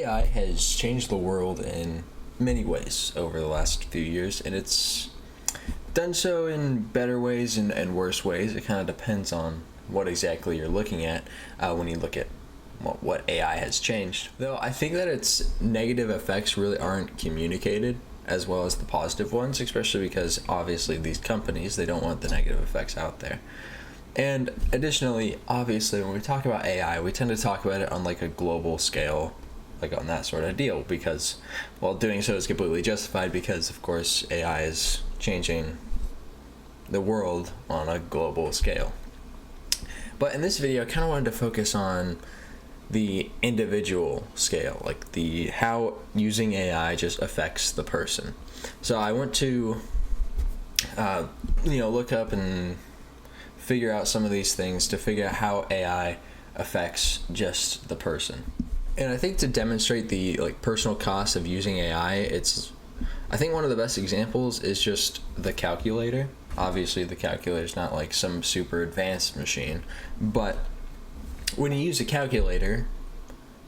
AI has changed the world in many ways over the last few years, and it's done so in better ways and worse ways. It kind of depends on what exactly you're looking at when you look at what AI has changed. Though I think that its negative effects really aren't communicated as well as the positive ones, especially because obviously these companies, they don't want the negative effects out there. And additionally, obviously, when we talk about AI, we tend to talk about it on like a global scale, like on that sort of deal, because, well, doing so is completely justified because, of course, AI is changing the world on a global scale. But in this video, I kind of wanted to focus on the individual scale, like the how using AI just affects the person. So I went to, look up and figure out some of these things to figure out how AI affects just the person. And I think to demonstrate the personal cost of using AI, I think one of the best examples is just the calculator. Obviously, the calculator is not like some super advanced machine, but when you use a calculator,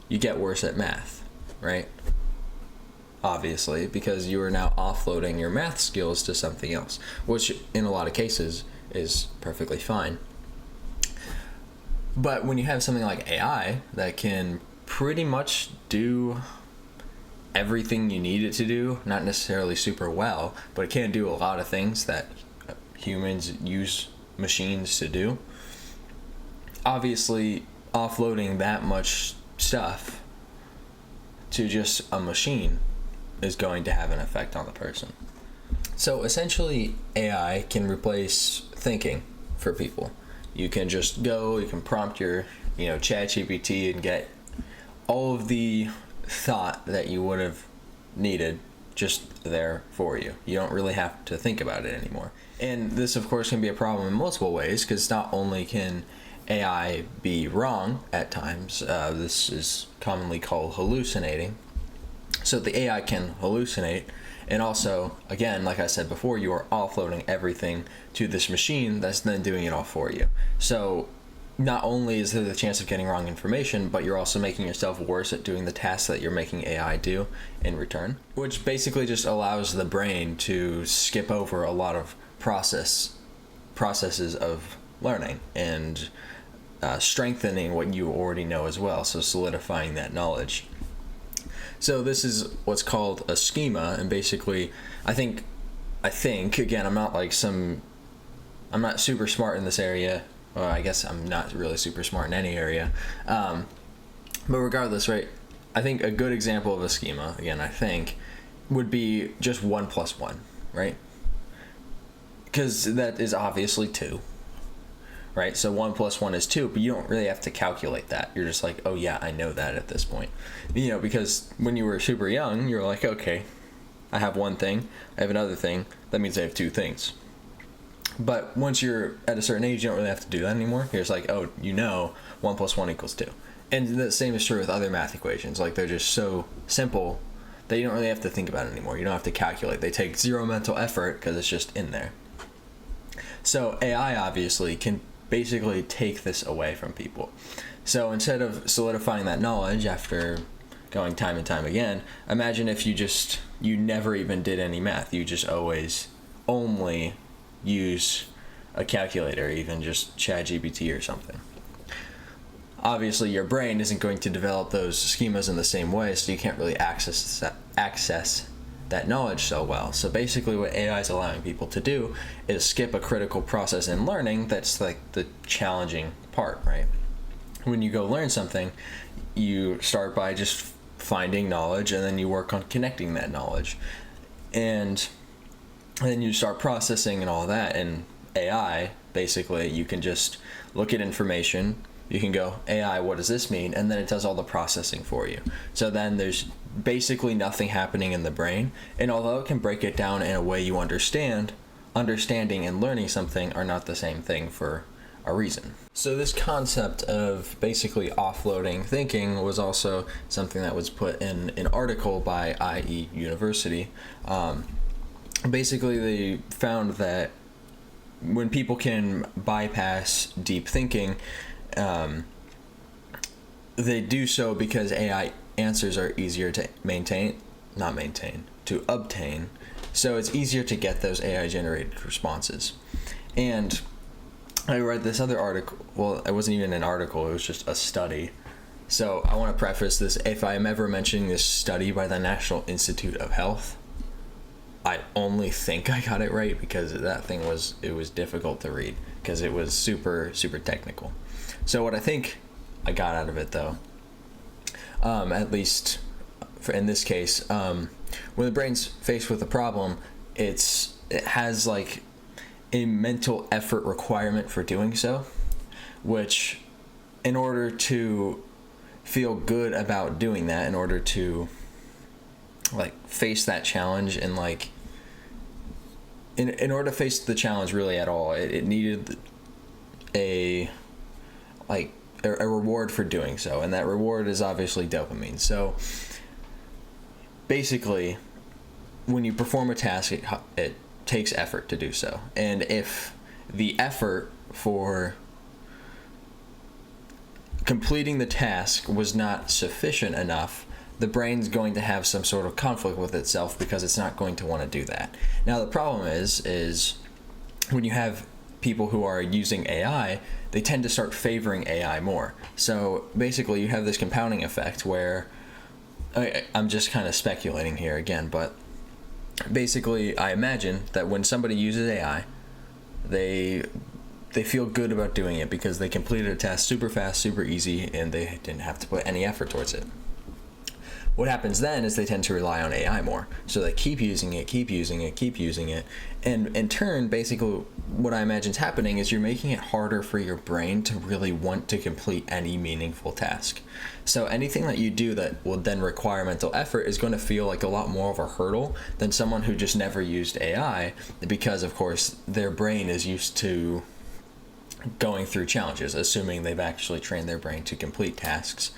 you get worse at math, right? Obviously, because you are now offloading your math skills to something else, which in a lot of cases is perfectly fine. But when you have something like AI that can pretty much do everything you need it to do, not necessarily super well, but it can do a lot of things that humans use machines to do. Obviously, offloading that much stuff to just a machine is going to have an effect on the person. So essentially, AI can replace thinking for people. You can just you can prompt your, ChatGPT and get all of the thought that you would have needed just there for you. You don't really have to think about it anymore. And this, of course, can be a problem in multiple ways, because not only can AI be wrong at times, this is commonly called hallucinating. So the AI can hallucinate, and also, again, like I said before, you are offloading everything to this machine that's then doing it all for you. So not only is there the chance of getting wrong information, but you're also making yourself worse at doing the tasks that you're making AI do in return, which basically just allows the brain to skip over a lot of processes of learning and strengthening what you already know as well, so solidifying that knowledge. So this is what's called a schema, and basically, I think again, I'm not super smart in this area. Well, I guess I'm not really super smart in any area, but regardless, right? I think a good example of a schema, again, would be just 1 + 1, right? Because that is obviously 2. Right, so 1 + 1 is 2, but you don't really have to calculate that. You're just like, oh yeah, I know that at this point. Because when you were super young, you're like, okay, I have one thing, I have another thing, that means I have 2 things. But once you're at a certain age, you don't really have to do that anymore. You're just like, 1 + 1 = 2. And the same is true with other math equations. Like, they're just so simple that you don't really have to think about it anymore. You don't have to calculate. They take zero mental effort because it's just in there. So AI obviously can basically take this away from people. So instead of solidifying that knowledge after going time and time again, imagine if you never even did any math. You just always only use a calculator, even just ChatGPT or something. Obviously, your brain isn't going to develop those schemas in the same way, so you can't really access that knowledge so well. So basically what AI is allowing people to do is skip a critical process in learning that's like the challenging part, right? When you go learn something, you start by just finding knowledge, and then you work on connecting that knowledge. And then you start processing and all that. And AI, basically, you can just look at information. You can go, AI, what does this mean? And then it does all the processing for you. So then there's basically nothing happening in the brain. And although it can break it down in a way you understand, understanding and learning something are not the same thing for a reason. So this concept of basically offloading thinking was also something that was put in an article by IE University. Basically, they found that when people can bypass deep thinking, they do so because AI answers are easier to to obtain. So it's easier to get those AI generated responses. And I read this other article. Well, it wasn't even an article, it was just a study. So I want to preface this. If I'm ever mentioning this study by the National Institute of Health, I only think I got it right, because that thing was difficult to read because it was super, super technical. So what I think I got out of it, though, at least in this case, when the brain's faced with a problem, it has like a mental effort requirement for doing so, which, in order to feel good about doing that, in order to like face that challenge, and like in order to face the challenge really at all, it needed a reward for doing so, and that reward is obviously dopamine. So basically, when you perform a task, it takes effort to do so, and if the effort for completing the task was not sufficient enough, the brain's going to have some sort of conflict with itself, because it's not going to want to do that. Now, the problem is when you have people who are using AI, they tend to start favoring AI more. So basically, you have this compounding effect where, I'm just kind of speculating here again, but basically, I imagine that when somebody uses AI, they feel good about doing it because they completed a task super fast, super easy, and they didn't have to put any effort towards it. What happens then is they tend to rely on AI more. So they keep using it. And in turn, basically, what I imagine is happening is you're making it harder for your brain to really want to complete any meaningful task. So anything that you do that will then require mental effort is going to feel like a lot more of a hurdle than someone who just never used AI, because, of course, their brain is used to going through challenges, assuming they've actually trained their brain to complete tasks.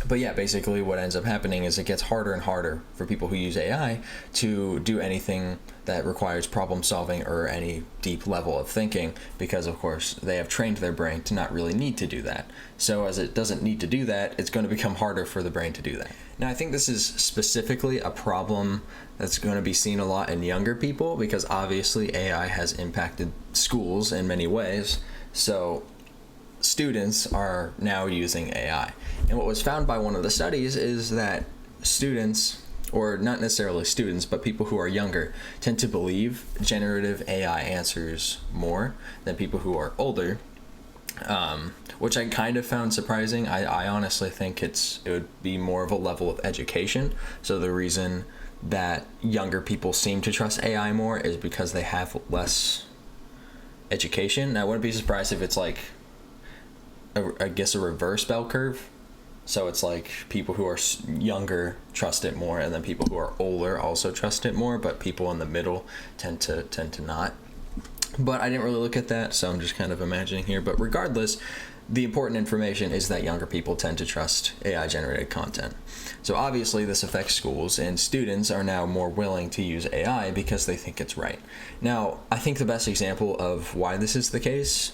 But yeah, basically what ends up happening is it gets harder and harder for people who use AI to do anything that requires problem solving or any deep level of thinking, because, of course, they have trained their brain to not really need to do that. So as it doesn't need to do that, it's going to become harder for the brain to do that. Now, I think this is specifically a problem that's going to be seen a lot in younger people, because obviously AI has impacted schools in many ways. So students are now using AI. And what was found by one of the studies is that students, or not necessarily students, but people who are younger, tend to believe generative AI answers more than people who are older, which I kind of found surprising. I honestly think it would be more of a level of education. So the reason that younger people seem to trust AI more is because they have less education. Now, I wouldn't be surprised if it's like, I guess, a reverse bell curve. So it's like people who are younger trust it more, and then people who are older also trust it more, but people in the middle tend to not. But I didn't really look at that, so I'm just kind of imagining here. But regardless, the important information is that younger people tend to trust AI-generated content. So obviously this affects schools, and students are now more willing to use AI because they think it's right. Now, I think the best example of why this is the case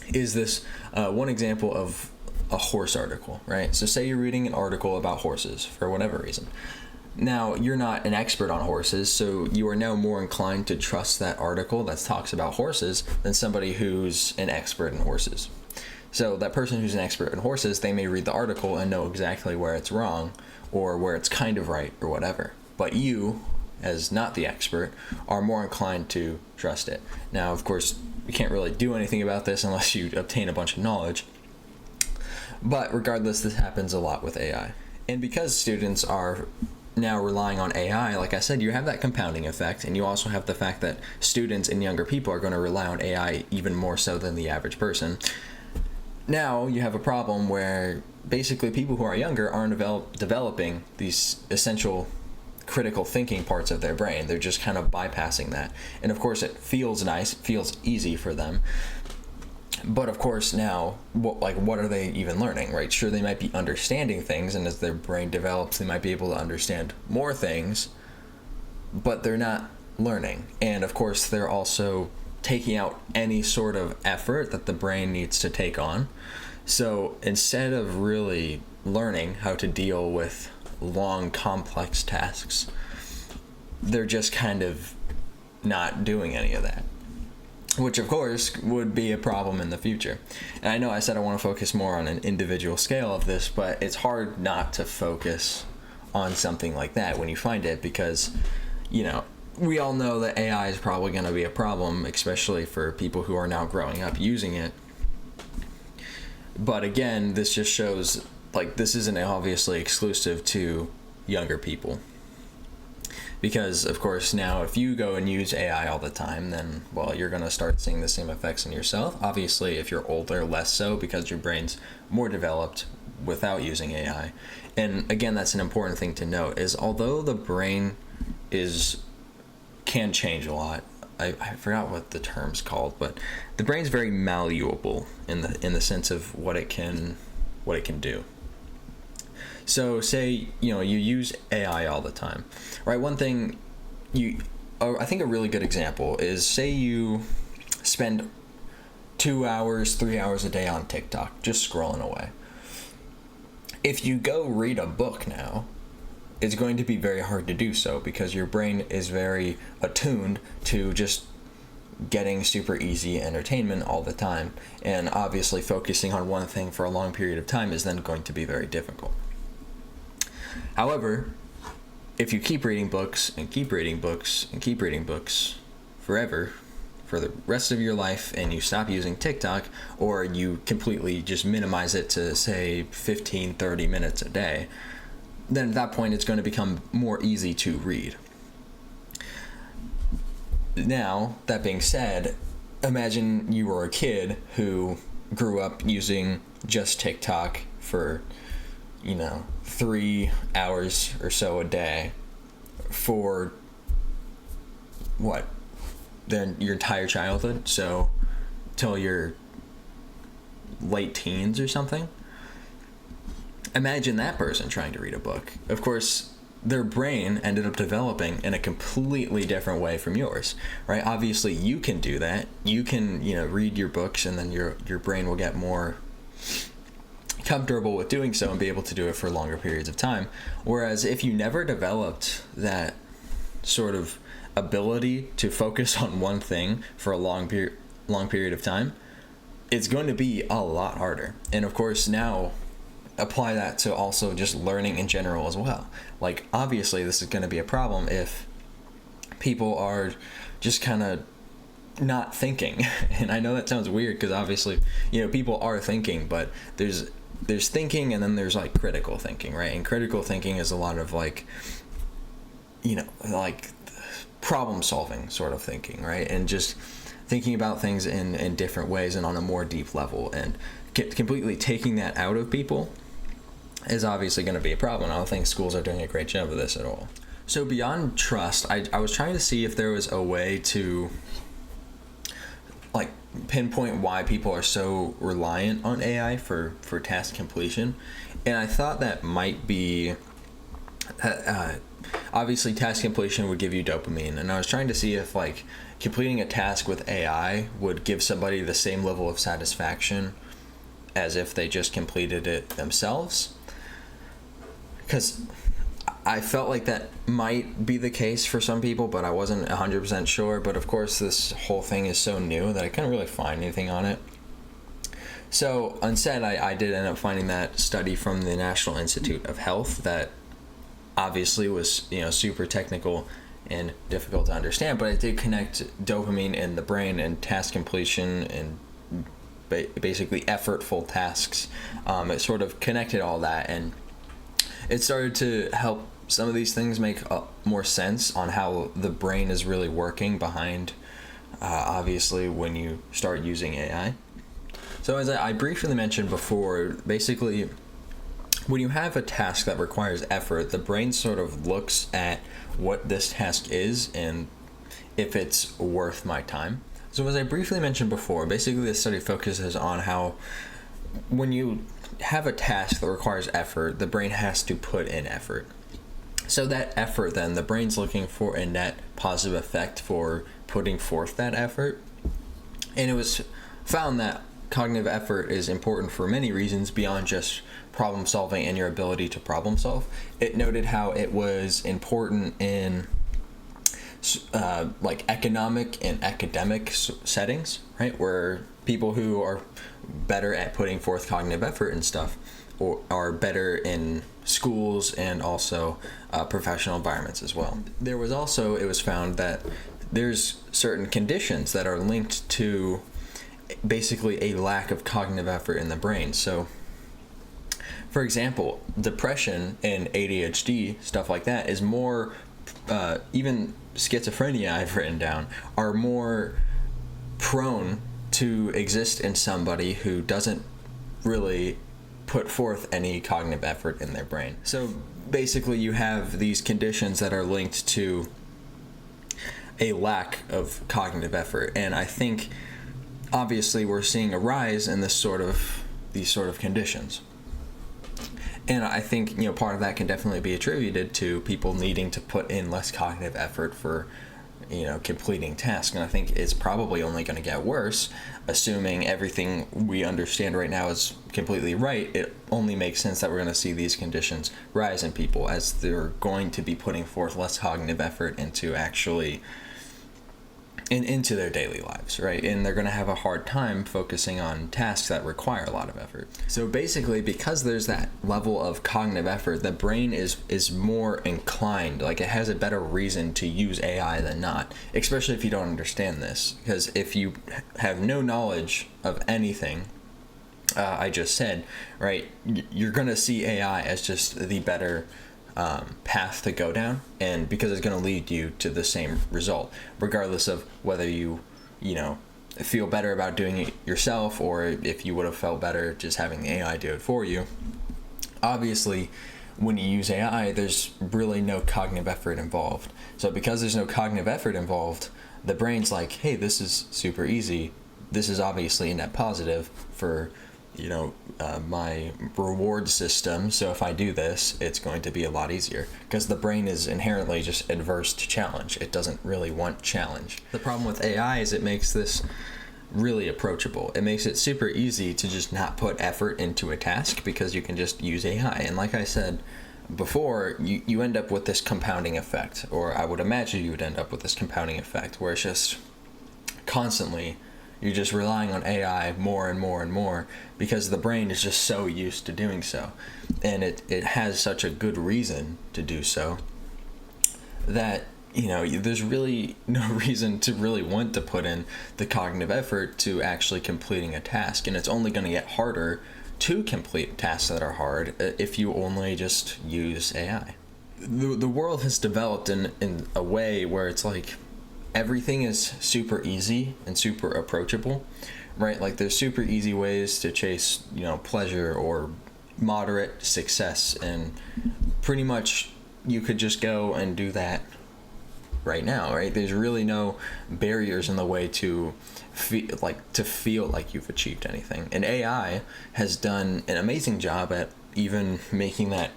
is this one example of a horse article, right? So say you're reading an article about horses for whatever reason. Now, you're not an expert on horses, so you are now more inclined to trust that article that talks about horses than somebody who's an expert in horses. So that person who's an expert in horses, they may read the article and know exactly where it's wrong or where it's kind of right or whatever. But you, as not the expert, are more inclined to trust it. Now, of course, you can't really do anything about this unless you obtain a bunch of knowledge. But regardless, this happens a lot with AI. And because students are now relying on AI, like I said, you have that compounding effect, and you also have the fact that students and younger people are going to rely on AI even more so than the average person. Now you have a problem where basically people who are younger aren't developing these essential critical thinking parts of their brain. They're just kind of bypassing that. And of course it feels nice, it feels easy for them. But of course now, what are they even learning, right? Sure, they might be understanding things, and as their brain develops, they might be able to understand more things, but they're not learning. And of course, they're also taking out any sort of effort that the brain needs to take on. So instead of really learning how to deal with long, complex tasks, they're just kind of not doing any of that, which of course would be a problem in the future. And I know I said I want to focus more on an individual scale of this, but it's hard not to focus on something like that when you find it, because, you know, we all know that AI is probably going to be a problem, especially for people who are now growing up using it. But again, this just shows, like, this isn't obviously exclusive to younger people. Because, of course, now if you go and use AI all the time, then, well, you're going to start seeing the same effects in yourself. Obviously, if you're older, less so, because your brain's more developed without using AI. And again, that's an important thing to note, is although the brain can change a lot, I forgot what the term's called, but the brain's very malleable in the sense of what it can do. So say, you know, you use AI all the time, right? One thing I think a really good example is, say you spend 2 hours, 3 hours a day on TikTok, just scrolling away. If you go read a book now, it's going to be very hard to do so, because your brain is very attuned to just getting super easy entertainment all the time. And obviously focusing on one thing for a long period of time is then going to be very difficult. However, if you keep reading books and keep reading books and keep reading books forever, for the rest of your life, and you stop using TikTok, or you completely just minimize it to, say, 15, 30 minutes a day, then at that point it's going to become more easy to read. Now, that being said, imagine you were a kid who grew up using just TikTok for, 3 hours or so a day for your entire childhood, so till your late teens or something. Imagine that person trying to read a book. Of course, their brain ended up developing in a completely different way from yours, right? Obviously, you can do that. You can, read your books, and then your brain will get more comfortable with doing so and be able to do it for longer periods of time. Whereas if you never developed that sort of ability to focus on one thing for a long period of time, it's going to be a lot harder. And of course, now apply that to also just learning in general as well. Like, obviously this is going to be a problem if people are just kind of not thinking. And I know that sounds weird, because obviously, people are thinking, but there's thinking, and then there's like critical thinking, right? And critical thinking is a lot of like problem solving sort of thinking, right? And just thinking about things in different ways and on a more deep level. And completely taking that out of people is obviously going to be a problem. I don't think schools are doing a great job of this at all. So beyond trust, I was trying to see if there was a way to pinpoint why people are so reliant on AI for task completion. And I thought that might be obviously task completion would give you dopamine, and I was trying to see if completing a task with AI would give somebody the same level of satisfaction as if they just completed it themselves, because I felt like that might be the case for some people, but I wasn't 100% sure. But of course, this whole thing is so new that I couldn't really find anything on it. So instead, I did end up finding that study from the National Institute of Health that obviously was super technical and difficult to understand, but it did connect dopamine in the brain and task completion and basically effortful tasks. It sort of connected all that, and it started to help some of these things make more sense on how the brain is really working behind, obviously, when you start using AI. So as I briefly mentioned before, basically, when you have a task that requires effort, the brain sort of looks at what this task is and if it's worth my time. So as I briefly mentioned before, basically this study focuses on how when you have a task that requires effort, the brain has to put in effort. So that effort, then, the brain's looking for a net positive effect for putting forth that effort. And it was found that cognitive effort is important for many reasons beyond just problem solving and your ability to problem solve. It noted how it was important in like economic and academic settings, right, where people who are better at putting forth cognitive effort and stuff or are better in schools and also professional environments as well. There was also, it was found that there's certain conditions that are linked to basically a lack of cognitive effort in the brain. So, for example, depression and ADHD, stuff like that, is more, even schizophrenia I've written down, are more prone to exist in somebody who doesn't really put forth any cognitive effort in their brain. So basically you have these conditions that are linked to a lack of cognitive effort, and I think obviously we're seeing a rise in these sort of conditions. And I think, part of that can definitely be attributed to people needing to put in less cognitive effort for, completing tasks. And I think it's probably only going to get worse, assuming everything we understand right now is completely right. It only makes sense that we're going to see these conditions rise in people as they're going to be putting forth less cognitive effort into into their daily lives, right? And they're going to have a hard time focusing on tasks that require a lot of effort. So basically, because there's that level of cognitive effort, the brain is more inclined, like it has a better reason to use AI than not, especially if you don't understand this. Because if you have no knowledge of anything I just said, right, you're going to see AI as just the better path to go down, and because it's going to lead you to the same result, regardless of whether you feel better about doing it yourself or if you would have felt better just having the AI do it for you. Obviously, when you use AI, there's really no cognitive effort involved. So because there's no cognitive effort involved, the brain's like, hey, this is super easy. This is obviously a net positive for my reward system, so if I do this, it's going to be a lot easier, because the brain is inherently just adverse to challenge. It doesn't really want challenge. The problem with AI is it makes this really approachable. It makes it super easy to just not put effort into a task because you can just use AI. And like I said before, you end up with this compounding effect, or I would imagine you would end up with this compounding effect where it's just constantly you're just relying on AI more and more and more because the brain is just so used to doing so. And it has such a good reason to do so that, there's really no reason to really want to put in the cognitive effort to actually completing a task. And it's only going to get harder to complete tasks that are hard if you only just use AI. The world has developed in a way where it's like, everything is super easy and super approachable, right? Like there's super easy ways to chase, pleasure or moderate success, and pretty much you could just go and do that right now, right? There's really no barriers in the way to feel like you've achieved anything. And AI has done an amazing job at even making that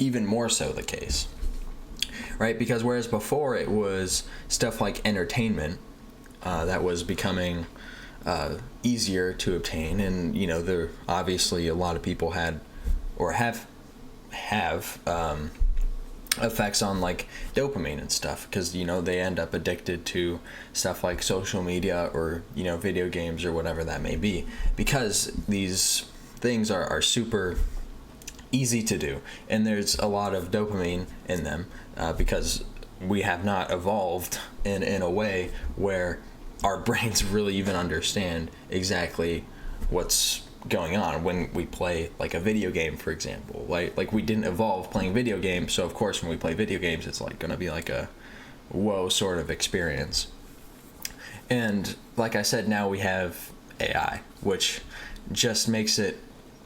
even more so the case. Right, because whereas before it was stuff like entertainment that was becoming easier to obtain, and there obviously a lot of people had or have effects on like dopamine and stuff, because they end up addicted to stuff like social media or video games or whatever that may be, because these things are super easy to do, and there's a lot of dopamine in them because we have not evolved in a way where our brains really even understand exactly what's going on when we play like a video game, for example. Like we didn't evolve playing video games, so of course when we play video games it's like gonna be like a whoa sort of experience. And like I said, now we have AI, which just makes it,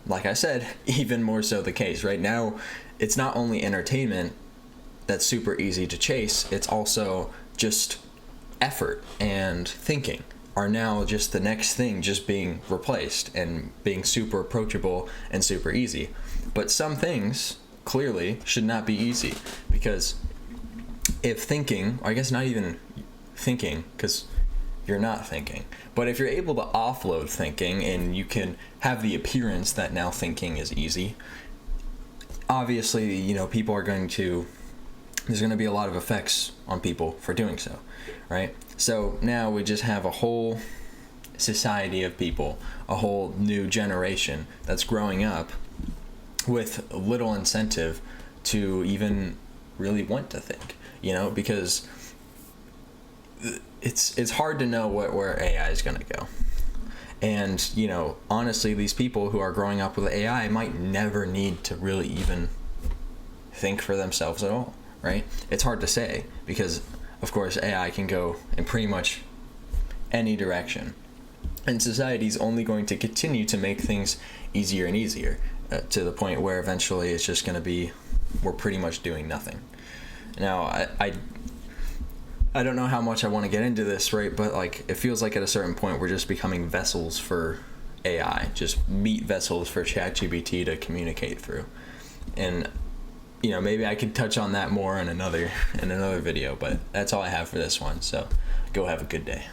like I said, even more so the case. Right now, it's not only entertainment that's super easy to chase, it's also just effort and thinking are now just the next thing, just being replaced and being super approachable and super easy. But some things clearly should not be easy, because if thinking, or I guess not even thinking, because you're not thinking. But if you're able to offload thinking and you can have the appearance that now thinking is easy, obviously, you know, people are going to, there's going to be a lot of effects on people for doing so, right? So now we just have a whole society of people, a whole new generation that's growing up with little incentive to even really want to think, you know, because it's hard to know where AI is going to go. And, you know, honestly, these people who are growing up with AI might never need to really even think for themselves at all, right? It's hard to say because, of course, AI can go in pretty much any direction. And society's only going to continue to make things easier and easier to the point where eventually it's just going to be, we're pretty much doing nothing. Now, I don't know how much I want to get into this, right? But like, it feels like at a certain point we're just becoming vessels for AI, just meat vessels for ChatGPT to communicate through. And you know, maybe I could touch on that more in another video, but that's all I have for this one. So go have a good day.